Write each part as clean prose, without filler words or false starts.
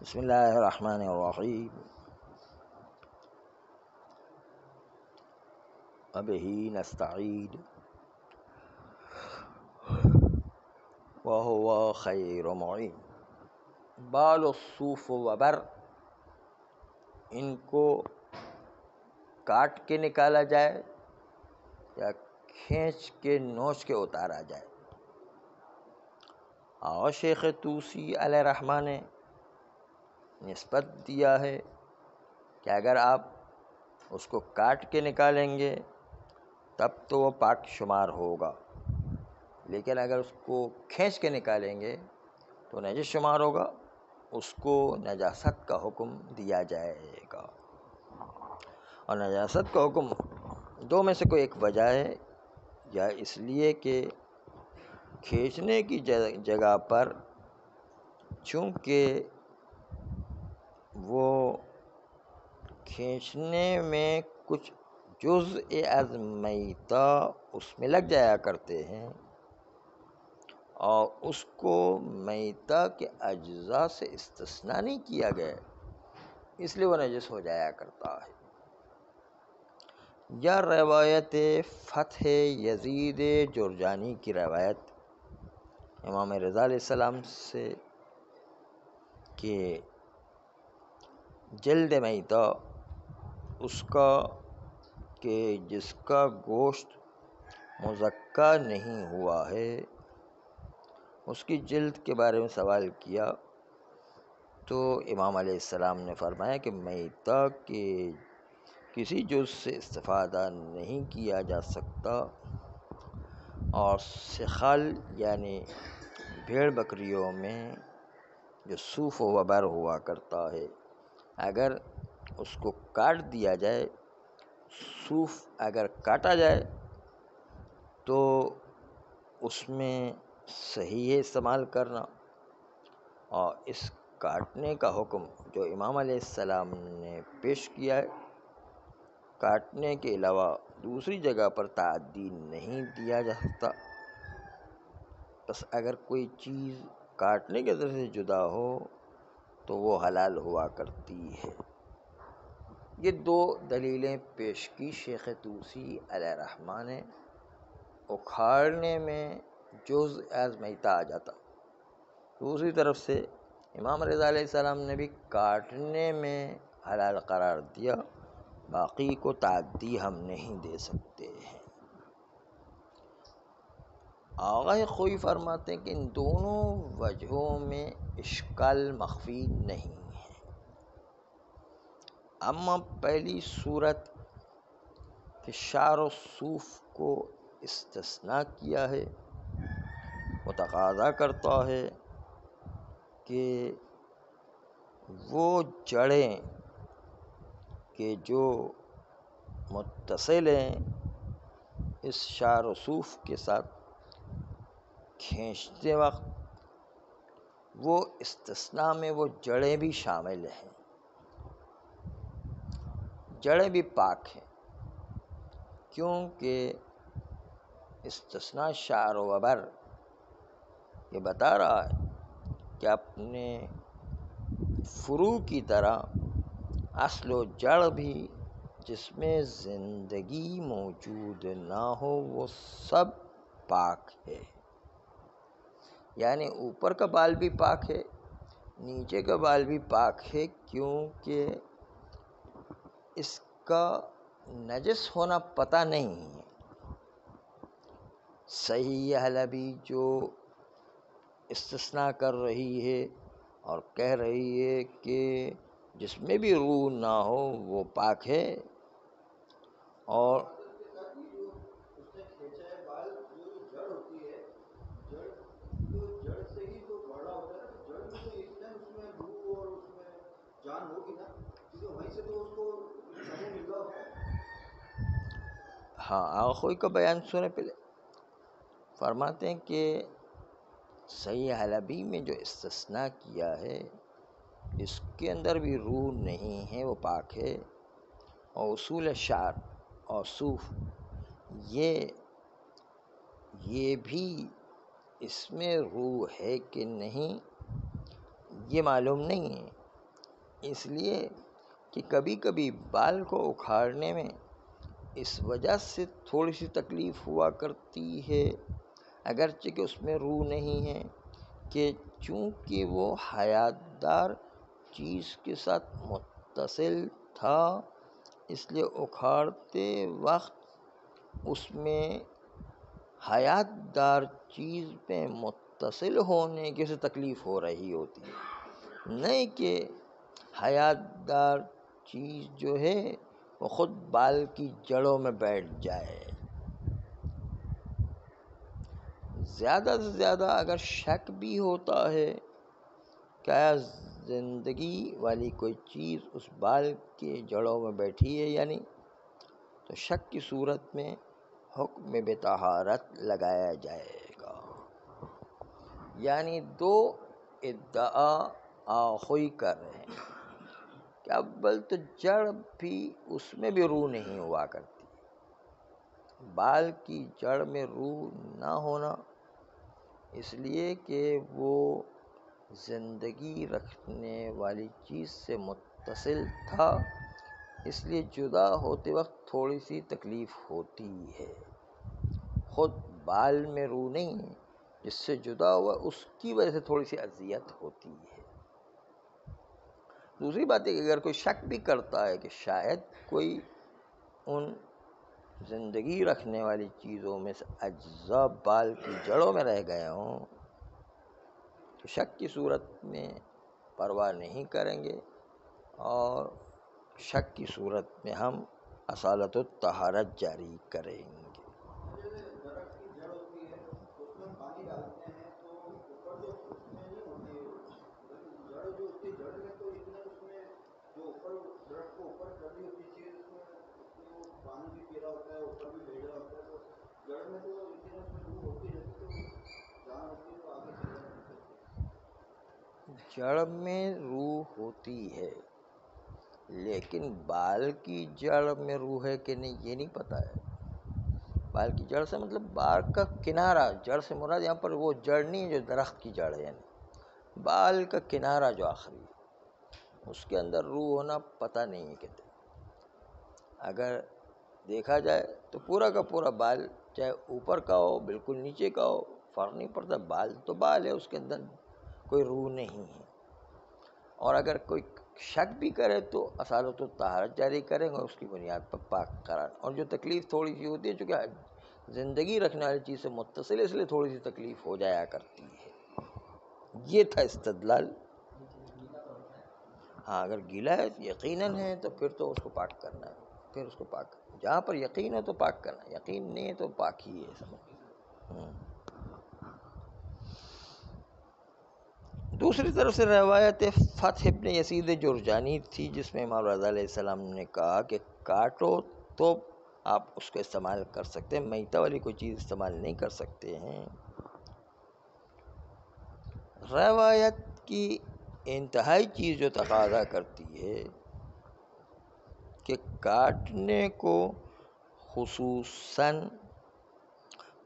بسم اللہ الرحمن الرحیم وبہ نستعین وہو خیر معین۔ بال الصوف وبر، ان کو کاٹ کے نکالا جائے یا کھینچ کے نوچ کے اتارا جائے۔ اور شیخ طوسی علیہ رحمہ نے نسبت دیا ہے کہ اگر آپ اس کو کاٹ کے نکالیں گے تب تو وہ پاک شمار ہوگا، لیکن اگر اس کو کھینچ کے نکالیں گے تو نجس شمار ہوگا، اس کو نجاست کا حکم دیا جائے گا۔ اور نجاست کا حکم دو میں سے کوئی ایک وجہ ہے، یا اس لیے کہ کھینچنے کی جگہ پر چونکہ وہ کھینچنے میں کچھ جزء از میتہ اس میں لگ جایا کرتے ہیں اور اس کو میتہ کے اجزاء سے استثناء نہیں کیا گیا، اس لیے وہ نجس ہو جایا کرتا ہے۔ یا روایت فتح یزید جرجانی کی روایت امام رضا علیہ السلام سے کہ جلد میتہ اس کا کہ جس کا گوشت مزکا نہیں ہوا ہے، اس کی جلد کے بارے میں سوال کیا تو امام علیہ السلام نے فرمایا کہ میتہ کے کسی جز سے استفادہ نہیں کیا جا سکتا، اور سخال یعنی بھیڑ بکریوں میں جو صوف و وبر ہوا کرتا ہے، اگر اس کو کاٹ دیا جائے، صوف اگر کاٹا جائے تو اس میں صحیح ہے استعمال کرنا، اور اس کاٹنے کا حکم جو امام علیہ السلام نے پیش کیا ہے، کاٹنے کے علاوہ دوسری جگہ پر تعدی نہیں دیا جا سکتا۔ بس اگر کوئی چیز کاٹنے کے ذریعے سے جدا ہو تو وہ حلال ہوا کرتی ہے۔ یہ دو دلیلیں پیش کی شیخ طوسی علیہ رحمہ نے۔ اکھاڑنے میں جزء از میتہ آ جاتا، دوسری طرف سے امام رضا علیہ السلام نے بھی کاٹنے میں حلال قرار دیا، باقی کو تعدی ہم نہیں دے سکتے ہیں۔ آغا خوئی فرماتے ہیں کہ ان دونوں وجہوں میں اشکال مخفی نہیں ہے۔ اما پہلی صورت کہ شعر و صوف کو استثناء کیا ہے، وہ تقاضا کرتا ہے کہ وہ جڑیں کہ جو متصل ہیں اس شعر و صوف کے ساتھ کھینچتے وقت، وہ استثناء میں وہ جڑیں بھی شامل ہیں، جڑیں بھی پاک ہیں، کیونکہ استثناء شعر و وبر یہ بتا رہا ہے کہ اپنے فروع کی طرح اصل و جڑ بھی جس میں زندگی موجود نہ ہو وہ سب پاک ہے، یعنی اوپر کا بال بھی پاک ہے، نیچے کا بال بھی پاک ہے، کیونکہ اس کا نجس ہونا پتہ نہیں ہے۔ صحیح حلبی جو استثناء کر رہی ہے اور کہہ رہی ہے کہ جس میں بھی روح نہ ہو وہ پاک ہے، اور ہاں آخوئی کا بیان سنے پہلے۔ فرماتے ہیں کہ صحیح حلبی میں جو استثناء کیا ہے اس کے اندر بھی روح نہیں ہے، وہ پاک ہے، اور اصول شعر اور صوف یہ بھی اس میں روح ہے کہ نہیں یہ معلوم نہیں ہے، اس لیے کہ کبھی کبھی بال کو اکھاڑنے میں اس وجہ سے تھوڑی سی تکلیف ہوا کرتی ہے، اگرچہ کہ اس میں روح نہیں ہے، کہ چونکہ وہ حیات دار چیز کے ساتھ متصل تھا، اس لیے اکھاڑتے وقت اس میں حیات دار چیز پہ متصل ہونے کی سے تکلیف ہو رہی ہوتی ہے، نہیں کہ حیات دار چیز جو ہے وہ خود بال کی جڑوں میں بیٹھ جائے۔ زیادہ سے زیادہ اگر شک بھی ہوتا ہے کیا زندگی والی کوئی چیز اس بال کے جڑوں میں بیٹھی ہے یا نہیں، تو شک کی صورت میں حکم بطہارت لگایا جائے گا۔ یعنی دو ادعا آخوئی کر رہے ہیں کہ اول تو جڑ بھی اس میں بھی روح نہیں ہوا کرتی، بال کی جڑ میں روح نہ ہونا اس لیے کہ وہ زندگی رکھنے والی چیز سے متصل تھا، اس لیے جدا ہوتے وقت تھوڑی سی تکلیف ہوتی ہے، خود بال میں روح نہیں ہے، جس سے جدا ہوا اس کی وجہ سے تھوڑی سی اذیت ہوتی ہے۔ دوسری بات ہے کہ اگر کوئی شک بھی کرتا ہے کہ شاید کوئی ان زندگی رکھنے والی چیزوں میں سے اجزاء بال کی جڑوں میں رہ گئے ہوں، تو شک کی صورت میں پرواہ نہیں کریں گے، اور شک کی صورت میں ہم اصالت الطہارت جاری کریں گے۔ جڑ میں روح ہوتی ہے، لیکن بال کی جڑ میں روح ہے کہ نہیں یہ نہیں پتہ ہے۔ بال کی جڑ سے مطلب بال کا کنارہ، جڑ سے مراد یہاں پر وہ جڑ نہیں جو درخت کی جڑ ہے، یعنی بال کا کنارہ جو آخری ہے، اس کے اندر روح ہونا پتہ نہیں ہے کہتے۔ اگر دیکھا جائے تو پورا کا پورا بال، چاہے اوپر کا ہو بالکل نیچے کا ہو، فرق نہیں پڑتا، بال تو بال ہے، اس کے اندر کوئی روح نہیں ہے۔ اور اگر کوئی شک بھی کرے تو اصالت الطہارت جاری کریں گے اس کی بنیاد پر پاک قرار۔ اور جو تکلیف تھوڑی سی ہوتی ہے چونکہ زندگی رکھنے والی چیز سے متصل ہے، اس لیے تھوڑی سی تکلیف ہو جایا کرتی ہے۔ یہ تھا استدلال۔ ہاں اگر گیلا ہے یقیناً ہے تو پھر تو اس کو پاک کرنا ہے، پھر اس کو پاک، جہاں پر یقین ہے تو پاک کرنا ہے، یقین نہیں ہے تو پاک ہی ہے، سمجھ۔ دوسری طرف سے روایت فتح ابن یزید جرجانی تھی، جس میں امام رضا علیہ السلام نے کہا کہ کاٹو تو آپ اس کو استعمال کر سکتے ہیں، میتہ والی کوئی چیز استعمال نہیں کر سکتے ہیں۔ روایت کی انتہائی چیز جو تقاضا کرتی ہے کہ کاٹنے کو خصوصاً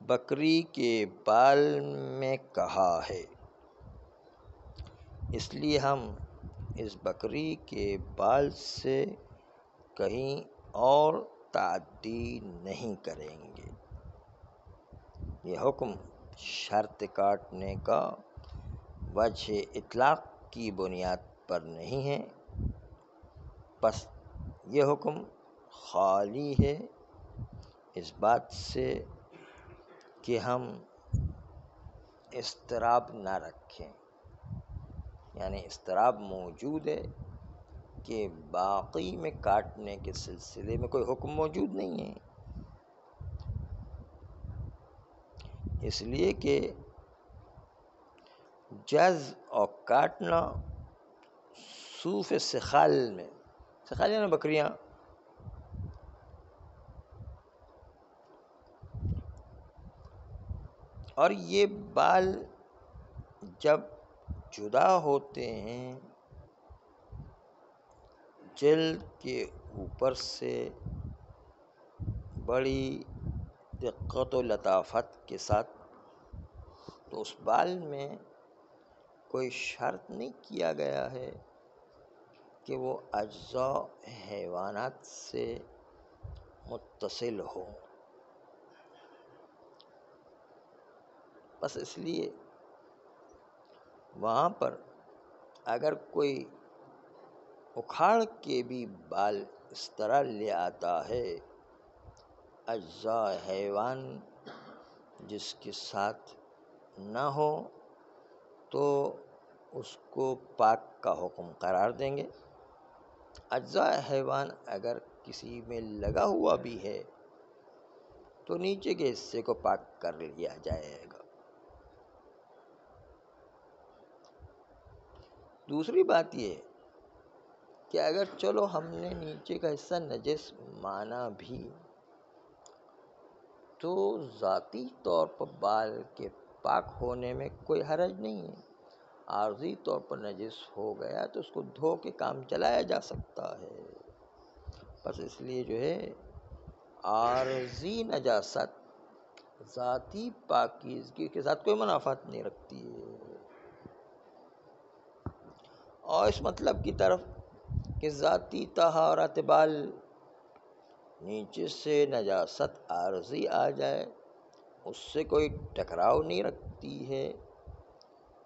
بکری کے بال میں کہا ہے، اس لیے ہم اس بکری کے بال سے کہیں اور تعدی نہیں کریں گے۔ یہ حکم شرط کاٹنے کا وجہ اطلاق کی بنیاد پر نہیں ہے، بس یہ حکم خالی ہے اس بات سے کہ ہم اضطراب نہ رکھیں، یعنی اضطراب موجود ہے کہ باقی میں کاٹنے کے سلسلے میں کوئی حکم موجود نہیں ہے، اس لیے کہ جز اور کاٹنا صوف سخال میں، سخال یعنی بکریاں، اور یہ بال جب جدا ہوتے ہیں جلد کے اوپر سے بڑی دقت و لطافت کے ساتھ، تو اس بال میں کوئی شرط نہیں کیا گیا ہے کہ وہ اجزاء حیوانات سے متصل ہوں. بس اس لیے وہاں پر اگر کوئی اکھاڑ کے بھی بال اس طرح لے آتا ہے اجزاء حیوان جس کے ساتھ نہ ہو تو اس کو پاک کا حکم قرار دیں گے. اجزاء حیوان اگر کسی میں لگا ہوا بھی ہے تو نیچے کے حصے کو پاک کر لیا جائے گا. دوسری بات یہ ہے کہ اگر چلو ہم نے نیچے کا حصہ نجس مانا بھی تو ذاتی طور پر بال کے پاک ہونے میں کوئی حرج نہیں ہے. عارضی طور پر نجس ہو گیا تو اس کو دھو کے کام چلایا جا سکتا ہے. بس اس لیے جو ہے عارضی نجاست ذاتی پاکیزگی کے ساتھ کوئی منافات نہیں رکھتی ہے. اور اس مطلب کی طرف کہ ذاتی طہارت بال نیچے سے نجاست عارضی آ جائے اس سے کوئی ٹکراؤ نہیں رکھتی ہے،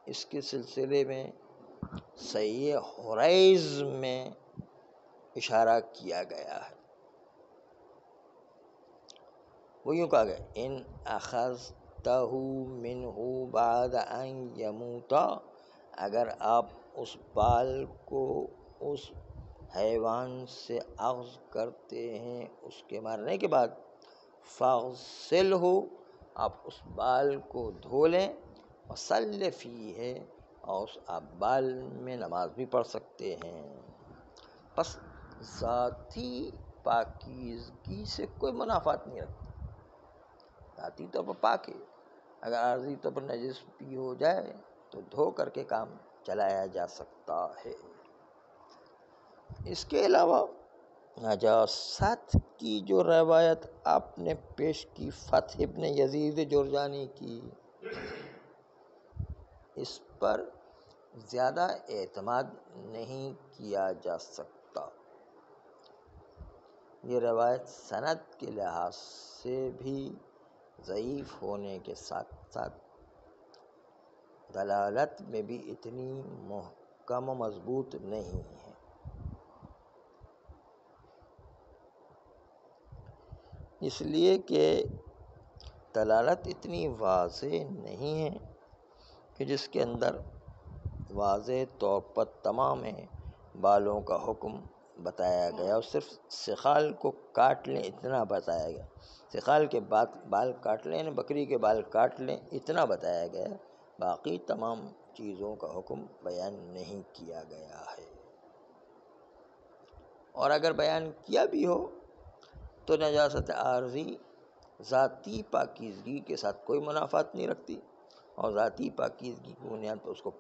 اس کے سلسلے میں صحیح حریز میں اشارہ کیا گیا ہے. وہ یوں کہا گیا ان اخذتہ منہ بعد ان یموتا، اگر آپ اس بال کو اس حیوان سے اخذ کرتے ہیں اس کے مرنے کے بعد، فاغسلہ، آپ اس بال کو دھو لیں، وصلی فیہ، اور اس آپ بال میں نماز بھی پڑھ سکتے ہیں. پس ذاتی پاکیزگی سے کوئی منافات نہیں رکھتا، ذاتی طور پر پاک ہے. اگر عارضی طور پر نجس بھی ہو جائے تو دھو کر کے کام چلایا جا سکتا ہے. اس کے علاوہ نجاست کی جو روایت آپ نے پیش کی فتح ابن یزید جرجانی کی، اس پر زیادہ اعتماد نہیں کیا جا سکتا. یہ روایت سند کے لحاظ سے بھی ضعیف ہونے کے ساتھ ساتھ دلالت میں بھی اتنی محکم و مضبوط نہیں ہے. اس لیے کہ دلالت اتنی واضح نہیں ہے کہ جس کے اندر واضح طور پر تمام بالوں کا حکم بتایا گیا، اور صرف سخال کو کاٹ لیں اتنا بتایا گیا. سخال کے بعد بال کاٹ لیں، یعنی بکری کے بال کاٹ لیں اتنا بتایا گیا، باقی تمام چیزوں کا حکم بیان نہیں کیا گیا ہے. اور اگر بیان کیا بھی ہو تو نجاست عارضی ذاتی پاکیزگی کے ساتھ کوئی منافات نہیں رکھتی، اور ذاتی پاکیزگی کی بنیاد پر اس کو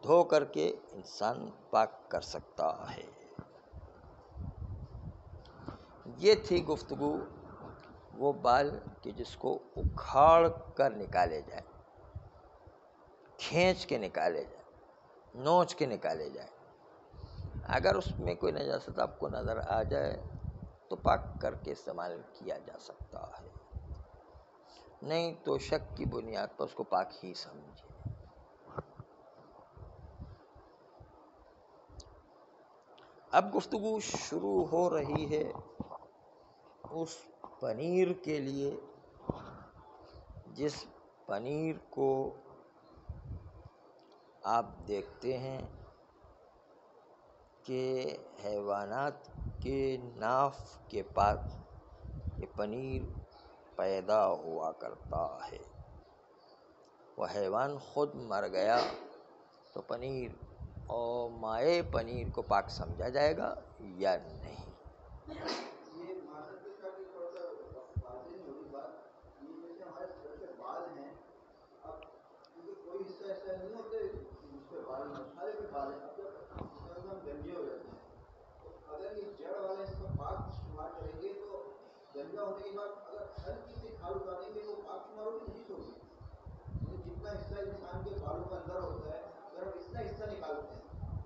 دھو کر کے انسان پاک کر سکتا ہے. یہ تھی گفتگو وہ بال کہ جس کو اکھاڑ کر نکالے جائے، کھینچ کے نکالے جائے، نوچ کے نکالے جائے. اگر اس میں کوئی نجاست آپ کو نظر آ جائے تو پاک کر کے استعمال کیا جا سکتا ہے، نہیں تو شک کی بنیاد پر اس کو پاک ہی سمجھے. اب گفتگو شروع ہو رہی ہے اس پنیر کے لیے جس پنیر کو آپ دیکھتے ہیں کہ حیوانات کے ناف کے پاس یہ پنیر پیدا ہوا کرتا ہے. وہ حیوان خود مر گیا تو پنیر اور مائع پنیر کو پاک سمجھا جائے گا یا نہیں؟ یہ معذرت کے ساتھ تھوڑا سا واضح نہیں ہوگی بات. یہ جیسے ہمارے سر پہ بال ہیں، اب کیونکہ کوئی حصہ ایسا نہیں ہوتے جس پہ بال نہیں، سارے پہ بال ہیں. اب جب ہم گنجے ہو جاتے ہیں تو اگر یہ جڑ والا اس کا پاک شمار کریں گے تو گنجا ہونے کے بعد اگر ہلکی سی کھال اتاریں گے تو پاک شمار ہوگی نہیں ہوگی. جتنا حصہ انسان کے بالوں کا اندر ہوتا ہے اگر ہم اتنا حصہ نکالتے ہیں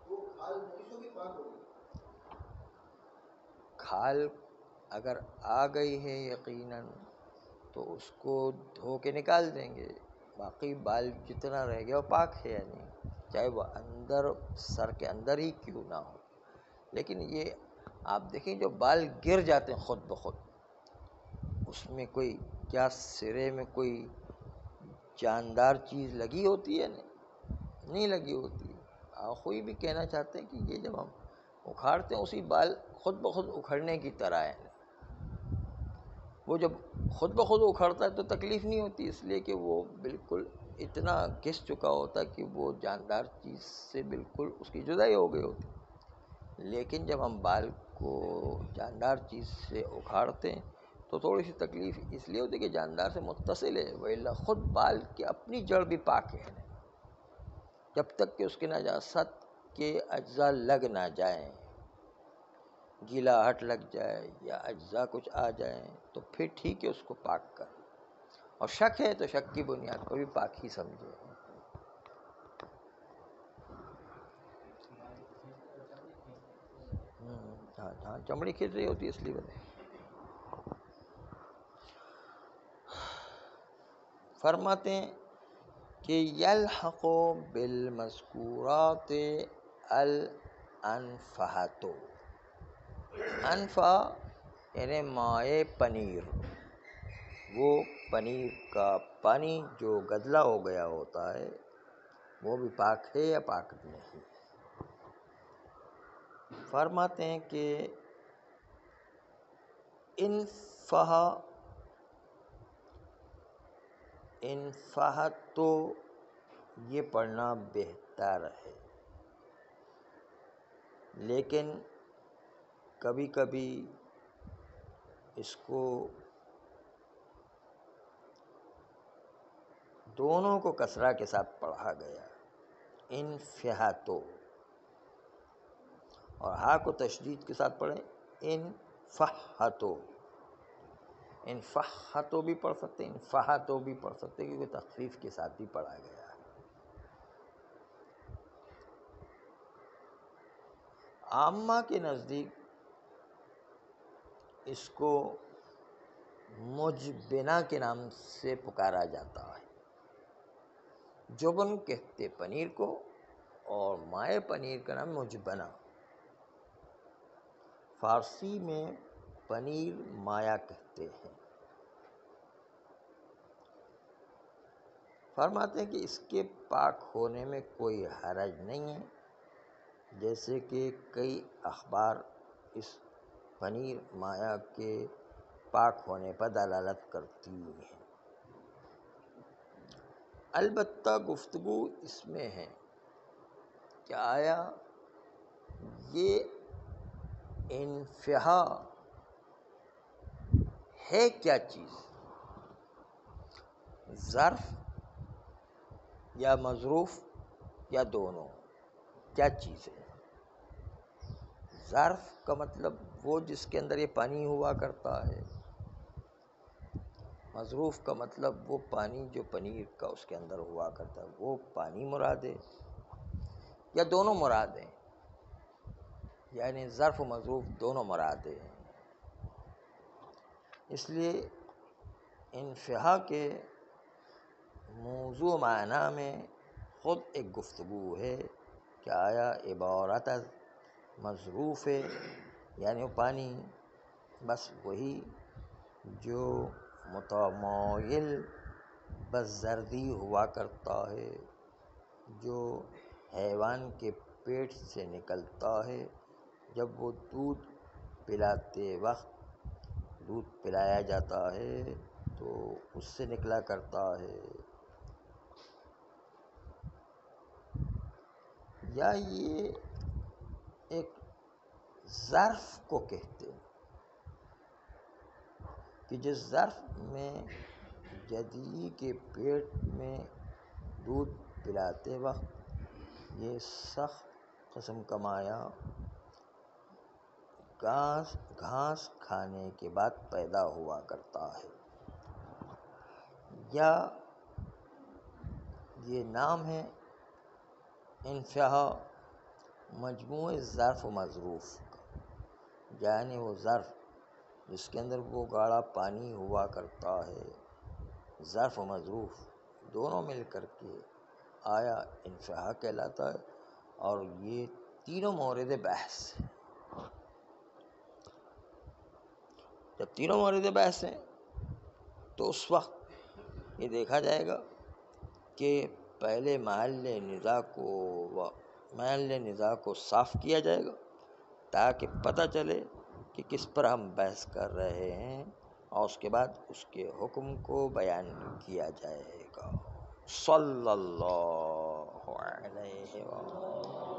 تو کھال نجیس ہوگی پاک ہوگی؟ کھال اگر آ گئی ہے یقیناً تو اس کو دھو کے نکال دیں گے، باقی بال جتنا رہ گیا وہ پاک ہے، یعنی چاہے وہ اندر سر کے اندر ہی کیوں نہ ہو۔ لیکن یہ آپ دیکھیں جو بال گر جاتے ہیں خود بخود، اس میں کوئی کیا سرے میں کوئی جاندار چیز لگی ہوتی ہے؟ نہیں لگی ہوتی۔ آخوئی بھی کہنا چاہتے ہیں کہ یہ جب ہم اکھاڑتے ہیں اسی بال خود بخود اکھڑنے کی طرح ہے۔ وہ جب خود بخود اکھڑتا ہے تو تکلیف نہیں ہوتی، اس لیے کہ وہ بالکل اتنا گھس چکا ہوتا کہ وہ جاندار چیز سے بالکل اس کی جدائی ہو گئی ہوتی۔ لیکن جب ہم بال کو جاندار چیز سے اکھاڑتے ہیں تو تھوڑی سی تکلیف اس لیے ہوتی کہ جاندار سے متصل ہے، وَإِلَّا خود بال کی اپنی جڑ بھی پاک ہے، جب تک کہ اس کے نجاست کے اجزاء لگ نہ جائیں، گیلا ہٹ لگ جائے یا اجزاء کچھ آ جائیں تو پھر ٹھیک ہے، اس کو پاک کر۔ اور شک ہے تو شک کی بنیاد پر بھی پاک ہی سمجھے۔ ہاں چمڑی کھینچ رہی ہوتی ہے اس لیے بنے۔ فرماتے ہیں کہ یلحق بالمذکورات الانفہۃ، انفہ یعنی مائع پنیر، وہ پنیر کا پانی جو گدلا ہو گیا ہوتا ہے وہ بھی پاک ہے یا پاک نہیں؟ فرماتے ہیں کہ انفہ تو یہ پڑھنا بہتر ہے، لیکن کبھی کبھی اس کو دونوں کو کسرہ کے ساتھ پڑھا گیا، انفہتو، اور ہا کو تشدید کے ساتھ پڑھیں انفہتو۔ انفہتو بھی پڑھ سکتے، انفہتو بھی پڑھ سکتے، کیونکہ تخفیف کے ساتھ بھی پڑھا گیا ہے۔ عامہ کے نزدیک اس کو مجبنہ کے نام سے پکارا جاتا ہے۔ جبن کہتے پنیر کو اور مائع پنیر کا نام مجبنہ۔ فارسی میں پنیر مایا کہتے ہیں۔ فرماتے ہیں کہ اس کے پاک ہونے میں کوئی حرج نہیں ہے، جیسے کہ کئی اخبار اس پنیر مایا کے پاک ہونے پر دلالت کرتی ہیں۔ البتہ گفتگو اس میں ہے کہ آیا یہ انفہا ہے کیا چیز، ظرف یا مظروف یا دونوں؟ کیا چیز ہے؟ ظرف کا مطلب وہ جس کے اندر یہ پانی ہوا کرتا ہے، مظروف کا مطلب وہ پانی جو پنیر کا اس کے اندر ہوا کرتا ہے، وہ پانی مراد ہے یا دونوں مراد ہیں؟ یعنی ظرف و مظروف دونوں مراد ہیں۔ اس لیے انفہا کے موضوع معنی میں خود ایک گفتگو ہے کہ آیا عبارت از مظروف ہے، یعنی وہ پانی بس وہی جو متمایل بزردی ہوا کرتا ہے، جو حیوان کے پیٹ سے نکلتا ہے جب وہ دودھ پلاتے وقت دودھ پلایا جاتا ہے تو اس سے نکلا کرتا ہے، یا یہ ایک ظرف کو کہتے ہیں کہ جس ظرف میں جدی کے پیٹ میں دودھ پلاتے وقت یہ سخت قسم کا مایع گھاس کھانے کے بعد پیدا ہوا کرتا ہے، یا یہ نام ہے انفہا مجموع ظرف و مظروف کا، یعنی وہ ظرف جس کے اندر وہ گاڑھا پانی ہوا کرتا ہے، ظرف و مظروف دونوں مل کر کے آیا انفہا کہلاتا ہے، اور یہ تینوں مورد بحث ہیں۔ جب تینوں مورد بحث ہیں تو اس وقت یہ دیکھا جائے گا کہ پہلے محل نزاع کو صاف کیا جائے گا تاکہ پتہ چلے کہ کس پر ہم بحث کر رہے ہیں، اور اس کے بعد اس کے حکم کو بیان کیا جائے گا۔ صلی اللہ علیہ وسلم۔